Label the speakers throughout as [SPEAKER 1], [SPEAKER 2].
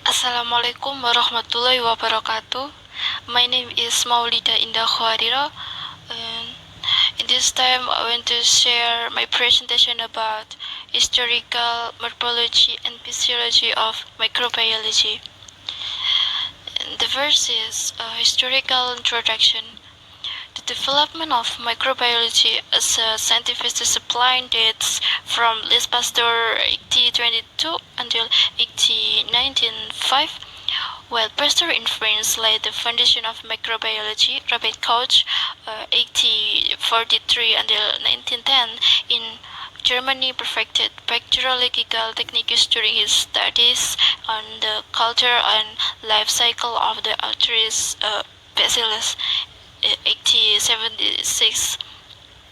[SPEAKER 1] Assalamualaikum warahmatullahi wabarakatuh. My name is Maulida indah khowariro, and in this time I want to share my presentation about historical morphology and physiology of microbiology. And the first is a historical introduction. The development of microbiology as a scientific discipline dates from Louis Pasteur 1822 until 1895, while Pasteur influence laid the foundation of microbiology. Robert Koch, 1843 until 1910, in Germany perfected bacteriological techniques during his studies on the culture and life cycle of the Arcturus bacillus. 1876.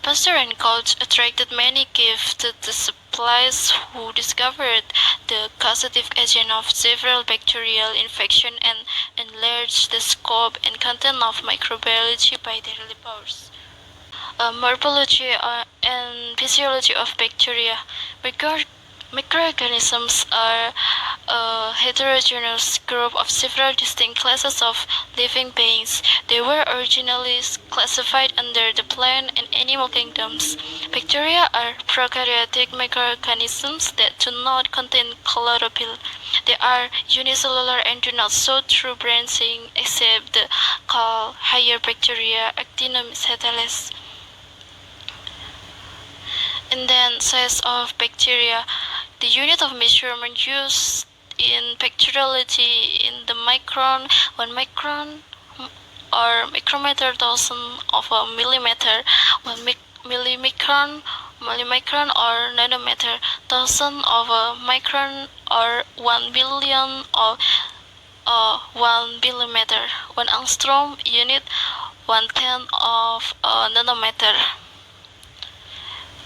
[SPEAKER 1] Pasteur and Koch attracted many gifted disciples who discovered the causative agent of several bacterial infections and enlarged the scope and content of microbiology by their labors. Morphology and physiology of bacteria. Microorganisms are a heterogeneous group of several distinct classes of living beings. They were originally classified under the plant and animal kingdoms. Bacteria are prokaryotic microorganisms that do not contain chlorophyll. They are unicellular and do not show through branching except the called higher bacteria, Actinomycetes. And then size of bacteria. The unit of measurement used in bacteriology in the micron, 1 micron or micrometer, thousand of a millimeter, 1 millimicron, millimicron or nanometer, thousand of a micron or 1 billion or 1 millimeter, 1 angstrom unit, 1/10 of a nanometer.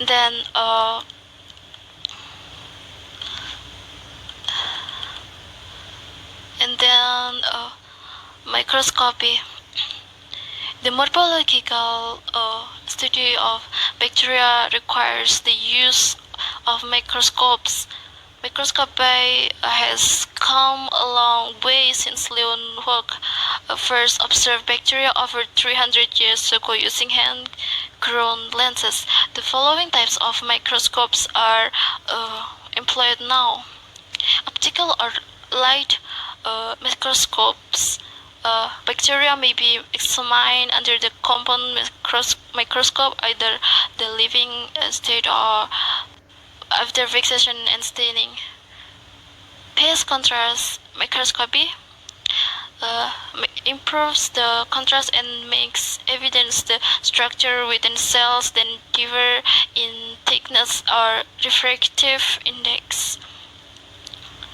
[SPEAKER 1] Then microscopy. The morphological study of bacteria requires the use of microscopes. Microscopy has come a long way since Leeuwenhoek first observed bacteria over 300 years ago using hand-grown lenses. The following types of microscopes are employed now: optical or light microscopes. Bacteria may be examined under the compound microscope, either the living state or after fixation and staining. Phase contrast microscopy improves the contrast and makes evidence the structure within cells, then differ in thickness or refractive index.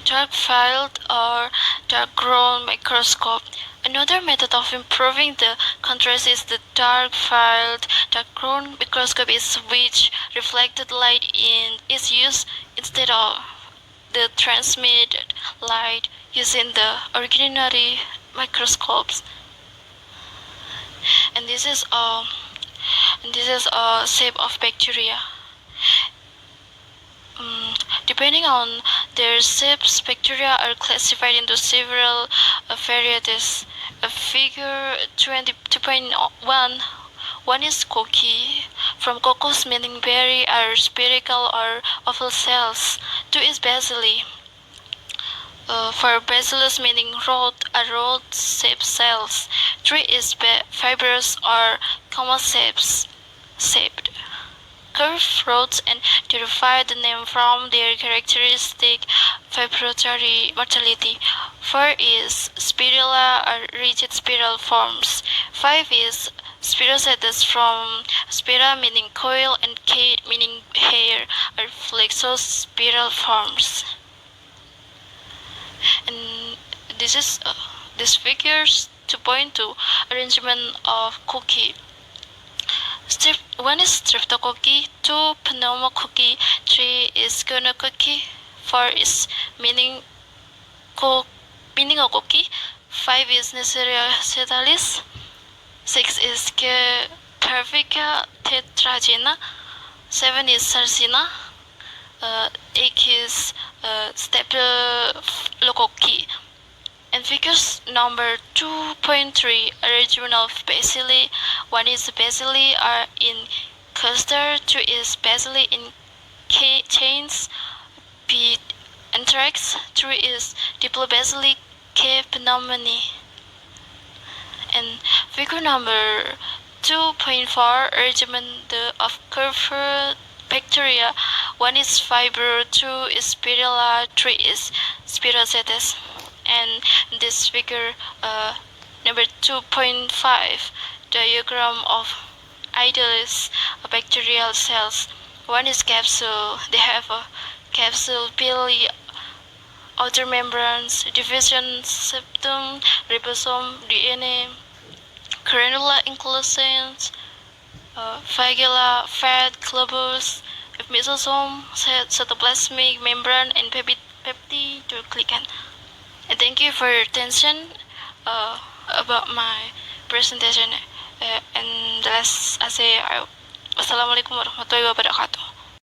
[SPEAKER 1] Dark field or dark grown microscope. Another method of improving the contrast is the dark field dark grown microscope, is which reflected light is used instead of the transmitted light using the ordinary microscopes. And this is a shape of bacteria. Depending on their shapes, bacteria are classified into several varieties. Figure 22.1. One is cookie. From cocos, meaning berry, are spherical or oval cells. 2 is bacilli. For bacillus, meaning rod, are rod-shaped cells. 3 is fibrous or coma-shaped. Curved rods and derive the name from their characteristic vibratory mortality. 4 is spirilla or rigid spiral forms. 5 is spirochetes from spira, meaning coil, and cate, meaning hair, or flexos spiral forms. And this figures to point to arrangement of cookie. 1 is streptococci, 2 pneumococci, 3 is gonococci, 4 is meningococci, 5 is Neisseria acetalis, 6 is Parvica tetragena, 7 is Sarcina, 8 is Staphylococci. figures number 2.3 regional bacilli. One is bacilli are in cluster, two is bacilli in chains, B anthrax, three is diplobacilli K pneumoniae. And figure number 2.4 arrangement of curved bacteria. One is fiber, two is spirilla, three is spirochetes. And this figure number 2.5 diagram of ideal bacterial cells. One is capsule. They have a capsule, pili, outer membranes, division, septum, ribosome, DNA, granular inclusions, flagella, fat, globus, mesosome, cytoplasmic membrane, and peptidoglycan. And thank you for your attention about my presentation. And the last I say, Assalamualaikum warahmatullahi wabarakatuh.